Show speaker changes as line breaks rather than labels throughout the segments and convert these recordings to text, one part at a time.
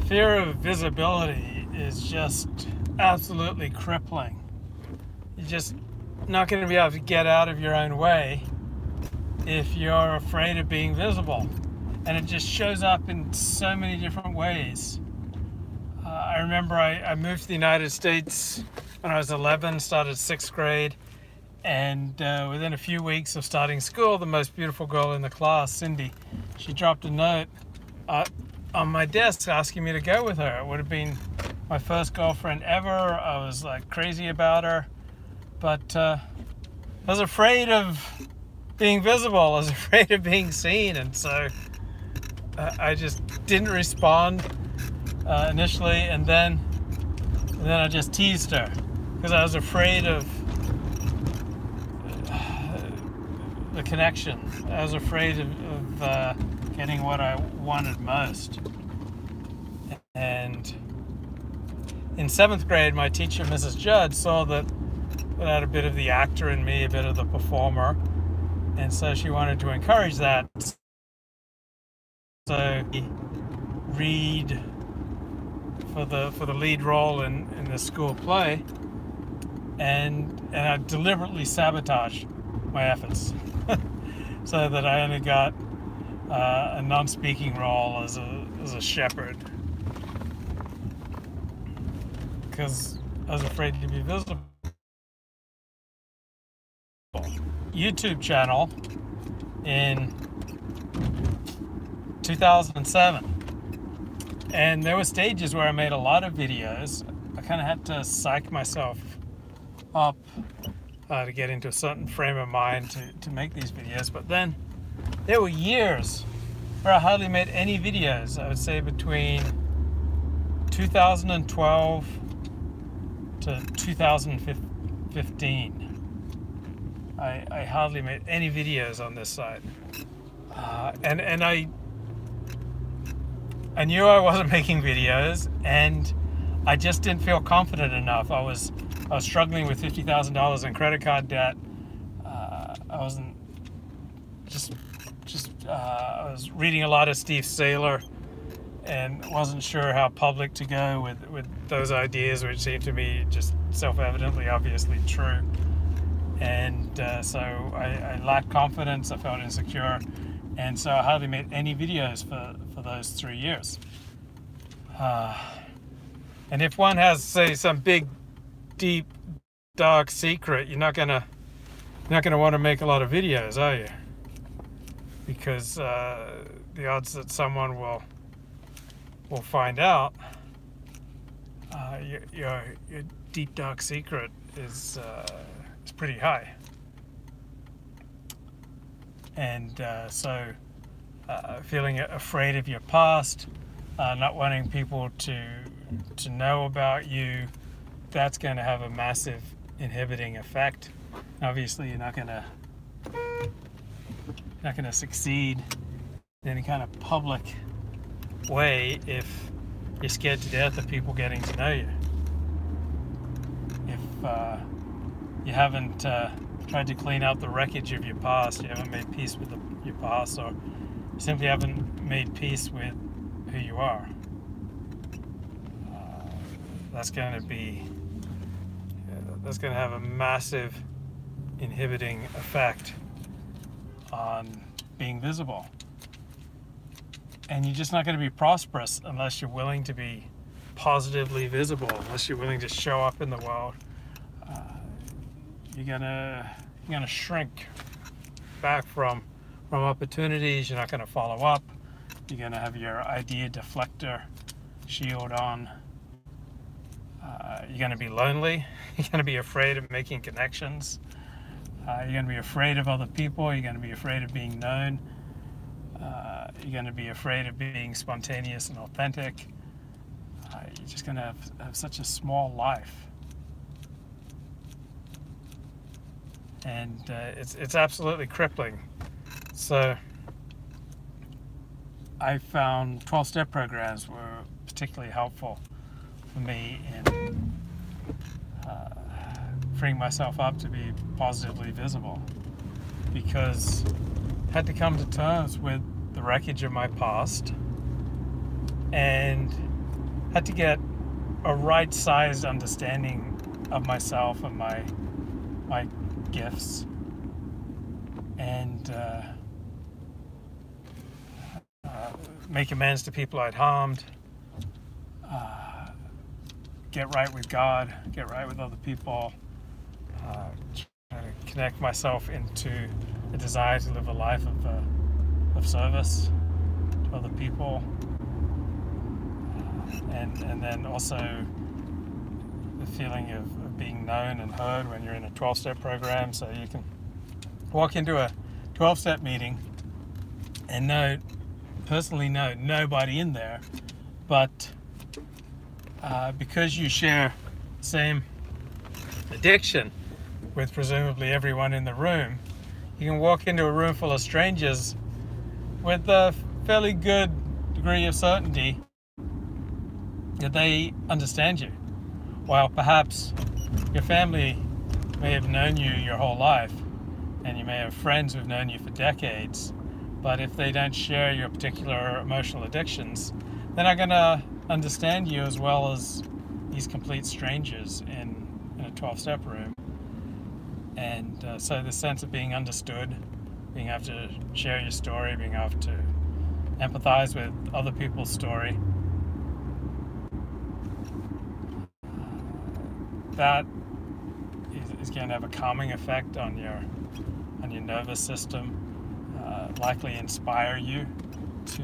Fear of visibility is just absolutely crippling. You're just not going to be able to get out of your own way if you're afraid of being visible. And it just shows up in so many different ways. I remember I moved to the United States when I was 11, started 6th grade, and within a few weeks of starting school, the most beautiful girl in the class, Cindy, she dropped a note on my desk asking me to go with her. It would have been my first girlfriend ever. I was like crazy about her, but I was afraid of being visible. I was afraid of being seen, and so I just didn't respond initially, and then I just teased her because I was afraid of the connection. I was afraid of getting what I wanted most. And in 7th grade, my teacher, Mrs. Judd, saw that I had a bit of the actor in me, a bit of the performer, and so she wanted to encourage that. So read for the lead role in the school play, and I deliberately sabotaged my efforts so that I only got a non-speaking role as a shepherd, because I was afraid to be visible. YouTube channel in 2007, and there were stages where I made a lot of videos. I kind of had to psych myself up to get into a certain frame of mind to make these videos, but then there were years where I hardly made any videos. I would say between 2012 to 2015 I hardly made any videos on this side, and I knew I wasn't making videos, and I just didn't feel confident enough. I was struggling with $50,000 in credit card debt. I wasn't I was reading a lot of Steve Saylor and wasn't sure how public to go with those ideas, which seemed to me just self-evidently, obviously true. And so I lacked confidence, I felt insecure, and so I hardly made any videos for those 3 years. And if one has, say, some big, deep, dark secret, you're not gonna want to make a lot of videos, are you? Because the odds that someone will find out your deep, dark secret is pretty high. And so feeling afraid of your past, not wanting people to know about you, that's going to have a massive inhibiting effect. Obviously, you're not going to succeed in any kind of public way if you're scared to death of people getting to know you. If you haven't tried to clean out the wreckage of your past, you haven't made peace with your past, or you simply haven't made peace with who you are, that's going to have a massive inhibiting effect on being visible. And you're just not going to be prosperous unless you're willing to be positively visible, unless you're willing to show up in the world. You're gonna shrink back from opportunities. You're not gonna follow up. You're gonna have your idea deflector shield on. You're gonna be lonely. You're gonna be afraid of making connections. You're gonna be afraid of other people. You're gonna be afraid of being known. You're gonna be afraid of being spontaneous and authentic. You're just gonna have such a small life. And it's absolutely crippling. So I found 12-step programs were particularly helpful for me in freeing myself up to be positively visible, because I had to come to terms with the wreckage of my past and had to get a right-sized understanding of myself and my gifts, and make amends to people I'd harmed, get right with God, get right with other people, try to connect myself into a desire to live a life of service to other people, and then also the feeling of being known and heard when you're in a 12-step program. So you can walk into a 12-step meeting and personally know nobody in there, but because you share the same addiction with presumably everyone in the room, you can walk into a room full of strangers with a fairly good degree of certainty that they understand you. While perhaps your family may have known you your whole life, and you may have friends who've known you for decades, but if they don't share your particular emotional addictions, they're not going to understand you as well as these complete strangers in a 12-step room. And so the sense of being understood, being able to share your story, being able to empathize with other people's story, that is going to have a calming effect on your nervous system, likely inspire you to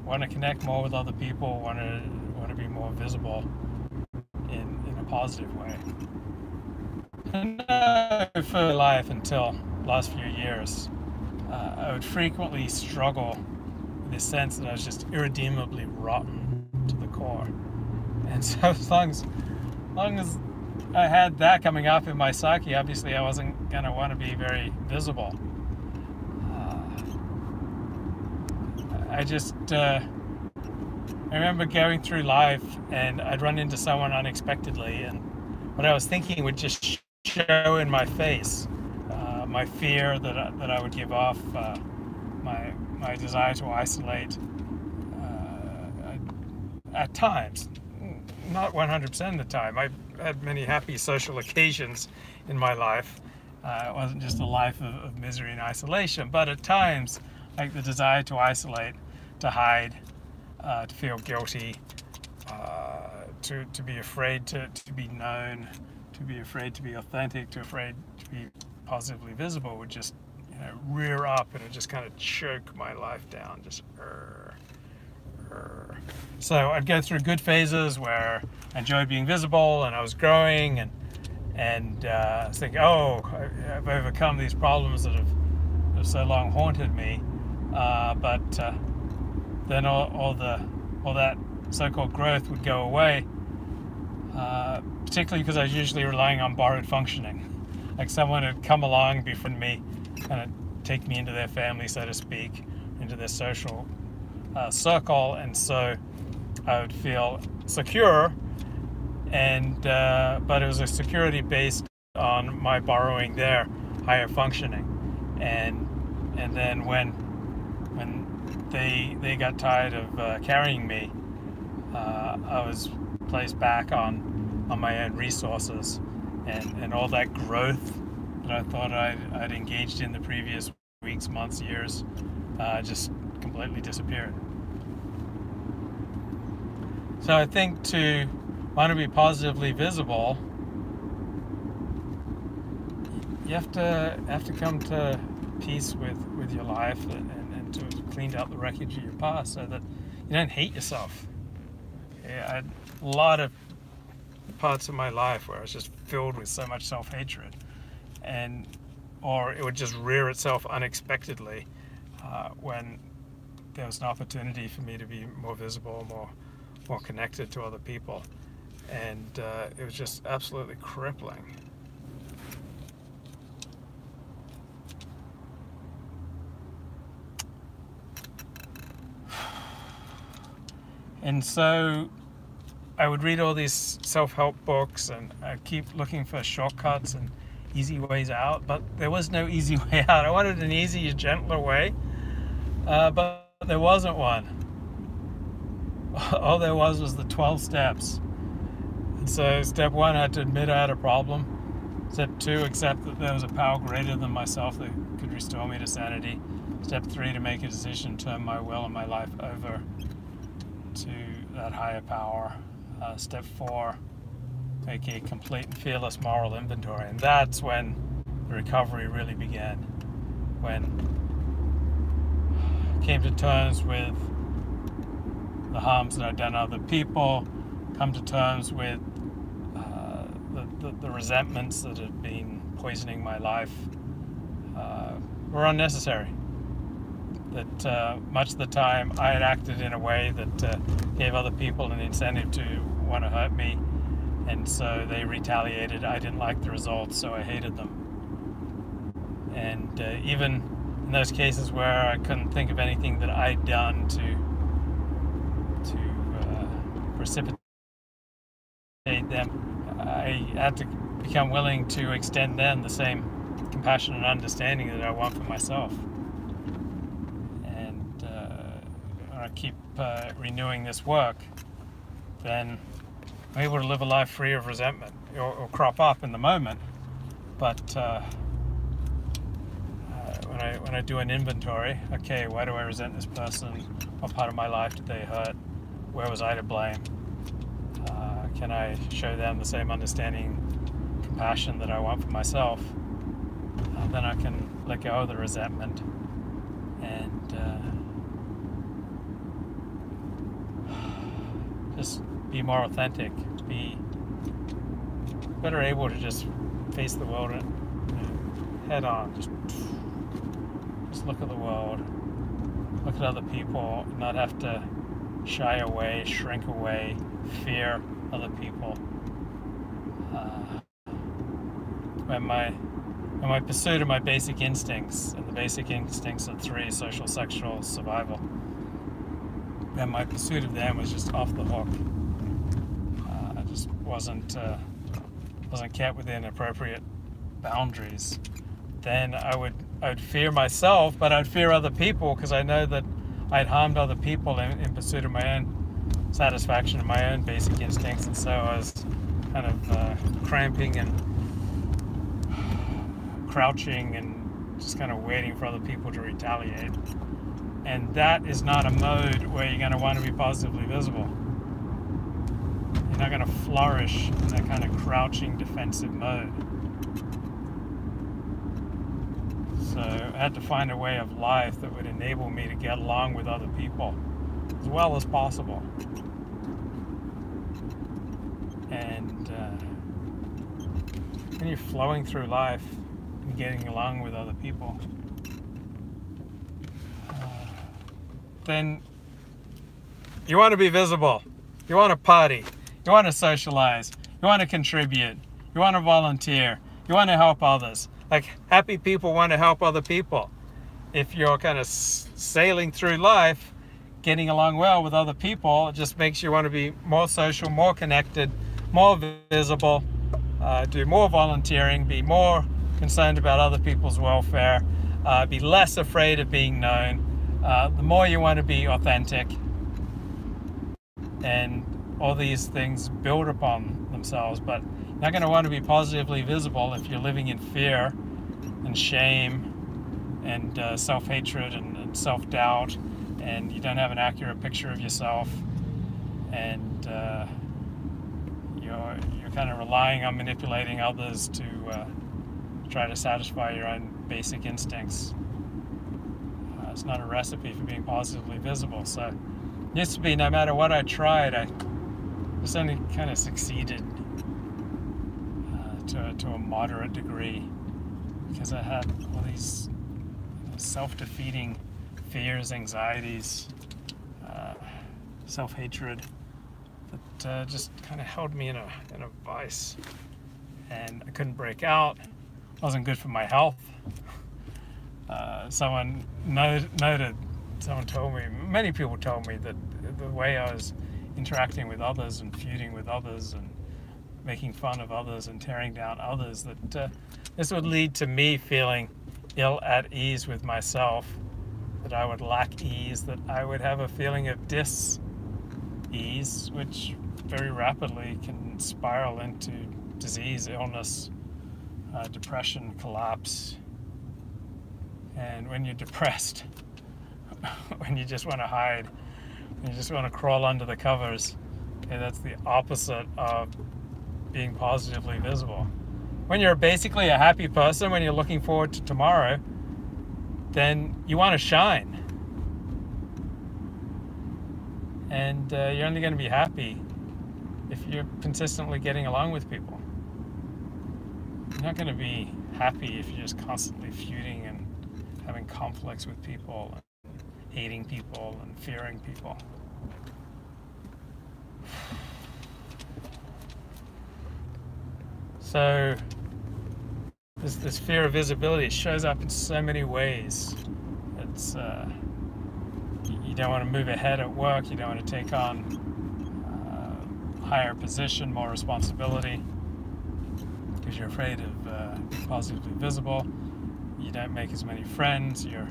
want to connect more with other people, want to be more visible in a positive way. And for life until the last few years, I would frequently struggle with this sense that I was just irredeemably rotten to the core. And so as long as I had that coming up in my psyche, obviously I wasn't going to want to be very visible. I remember going through life and I'd run into someone unexpectedly, and what I was thinking would just show in my face, my fear that I would give off, my desire to isolate, at times, not 100% of the time. I've had many happy social occasions in my life. It wasn't just a life of misery and isolation, but at times, like the desire to isolate, to hide, to feel guilty, to be afraid to be known, to be afraid to be authentic, to afraid to be positively visible would just rear up, and it just kind of choke my life down, just So I'd go through good phases where I enjoyed being visible and I was growing, and I was thinking, I've overcome these problems that have so long haunted me, but then all that so-called growth would go away, particularly because I was usually relying on borrowed functioning. Like someone would come along, befriend me, kind of take me into their family, so to speak, into their social circle, and so I would feel secure, and but it was a security based on my borrowing their higher functioning, and then when they got tired of carrying me, I was placed back on my own resources, and all that growth that I thought I'd engaged in the previous weeks, months, years, just completely disappeared. So I think to want to be positively visible, you have to come to peace with your life and to have cleaned out the wreckage of your past, so that you don't hate yourself. I had a lot of parts of my life where I was just filled with so much self-hatred, or it would just rear itself unexpectedly when there was an opportunity for me to be more visible, more connected to other people, and it was just absolutely crippling. And so I would read all these self-help books, and I'd keep looking for shortcuts and easy ways out, but there was no easy way out. I wanted an easier, gentler way, but there wasn't one. all there was the 12 steps. And so step 1, I had to admit I had a problem. Step 2, accept that there was a power greater than myself that could restore me to sanity. Step 3, to make a decision, turn my will and my life over to that higher power. Step 4, make a complete and fearless moral inventory. And that's when the recovery really began. When I came to terms with the harms that I'd done to other people, come to terms with the resentments that had been poisoning my life were unnecessary. That much of the time I had acted in a way that gave other people an incentive to want to hurt me, and so they retaliated. I didn't like the results, so I hated them. And even in those cases where I couldn't think of anything that I'd done to precipitate them, I had to become willing to extend them the same compassion and understanding that I want for myself. And when I keep renewing this work, then I'm able to live a life free of resentment. It'll crop up in the moment, but when I do an inventory, okay, why do I resent this person? What part of my life did they hurt? Where was I to blame? Can I show them the same understanding, compassion that I want for myself? Then I can let go of the resentment and just be more authentic, be better able to just face the world head on, just look at the world, look at other people, not have to shy away, shrink away, fear other people. When my pursuit of my basic instincts, and the basic instincts are 3: social, sexual, survival, when my pursuit of them was just off the hook, I just wasn't kept within appropriate boundaries, then I'd fear myself, but I'd fear other people, because I know that I'd harmed other people in pursuit of my own satisfaction and my own basic instincts. And so I was kind of cramping and crouching and just kind of waiting for other people to retaliate. And that is not a mode where you're going to want to be positively visible. You're not going to flourish in that kind of crouching defensive mode. So I had to find a way of life that would enable me to get along with other people as well as possible. And when you're flowing through life and getting along with other people, then you want to be visible, you want to party, you want to socialize, you want to contribute, you want to volunteer, you want to help others. Like, happy people want to help other people. If you're kind of sailing through life, getting along well with other people, it just makes you want to be more social, more connected, more visible, do more volunteering, be more concerned about other people's welfare, be less afraid of being known. The more you want to be authentic, and all these things build upon themselves. But you're not going to want to be positively visible if you're living in fear and shame and self-hatred and self-doubt, and you don't have an accurate picture of yourself, and you're kind of relying on manipulating others to try to satisfy your own basic instincts. It's not a recipe for being positively visible. So it used to be, no matter what I tried, I just only kind of succeeded to a moderate degree, because I had all these self-defeating fears, anxieties, self-hatred that just kind of held me in a vice, and I couldn't break out. It wasn't good for my health. Someone told me, many people told me, that the way I was interacting with others and feuding with others and making fun of others and tearing down others, that this would lead to me feeling ill at ease with myself, that I would lack ease, that I would have a feeling of ease, which very rapidly can spiral into disease, illness, depression, collapse. And when you're depressed, when you just want to hide, when you just want to crawl under the covers, okay, that's the opposite of being positively visible. When you're basically a happy person, when you're looking forward to tomorrow, then you want to shine. And you're only going to be happy if you're consistently getting along with people. You're not going to be happy if you're just constantly feuding and having conflicts with people, and hating people and fearing people. So this fear of visibility, it shows up in so many ways. It's you don't want to move ahead at work, you don't want to take on higher position, more responsibility, because you're afraid of being positively visible. You don't make as many friends, you're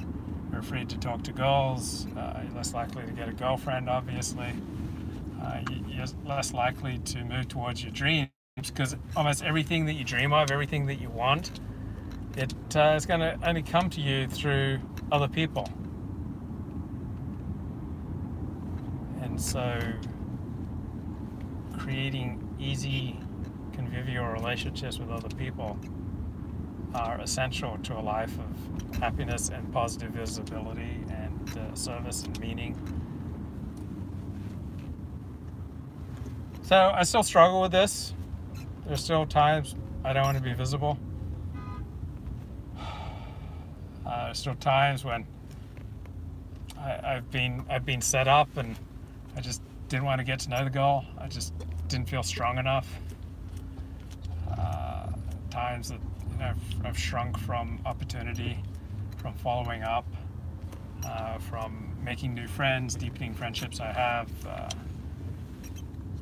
afraid to talk to girls, you're less likely to get a girlfriend, obviously. You're less likely to move towards your dreams, because almost everything that you dream of, everything that you want, it's going to only come to you through other people. And so creating easy, convivial relationships with other people are essential to a life of happiness and positive visibility and service and meaning. So I still struggle with this. There's still times I don't want to be visible. There's still times when I've been set up and I just didn't want to get to know the girl. I just didn't feel strong enough. Times that I've shrunk from opportunity, from following up, from making new friends, deepening friendships I have.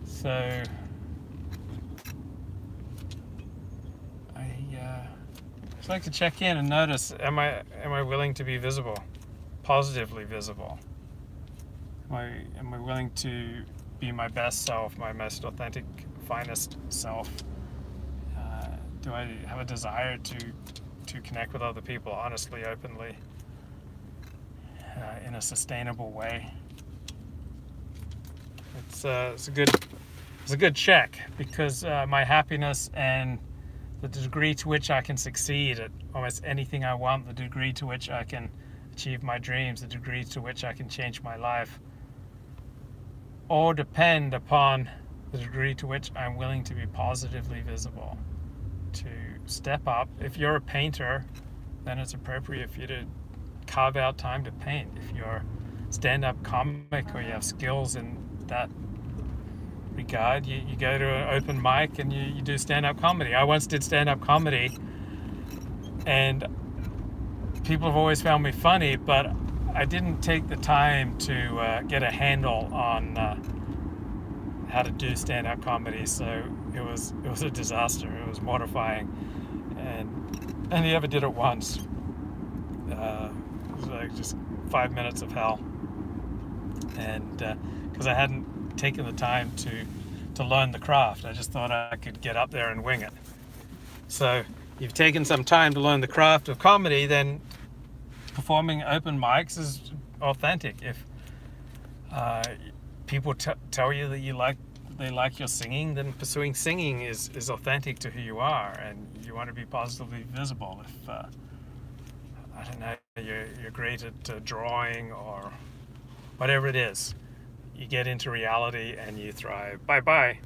So I just like to check in and notice: am I willing to be visible, positively visible? Am I willing to be my best self, my most authentic, finest self? Do I have a desire to connect with other people honestly, openly, in a sustainable way? It's a good check, because my happiness and the degree to which I can succeed at almost anything I want, the degree to which I can achieve my dreams, the degree to which I can change my life, all depend upon the degree to which I'm willing to be positively visible, to step up. If you're a painter, then it's appropriate for you to carve out time to paint. If you're a stand-up comic or you have skills in that regard, you go to an open mic and you do stand-up comedy. I once did stand-up comedy, and people have always found me funny, but I didn't take the time to get a handle on how to do stand-up comedy, so it was a disaster. It was mortifying, and I ever did it once. It was like just 5 minutes of hell, and because I hadn't taken the time to learn the craft. I just thought I could get up there and wing it. So you've taken some time to learn the craft of comedy, then performing open mics is authentic. If people tell you that they like your singing, then pursuing singing is authentic to who you are, and you want to be positively visible. If I don't know, you're great at drawing or whatever it is, you get into reality and you thrive. Bye bye.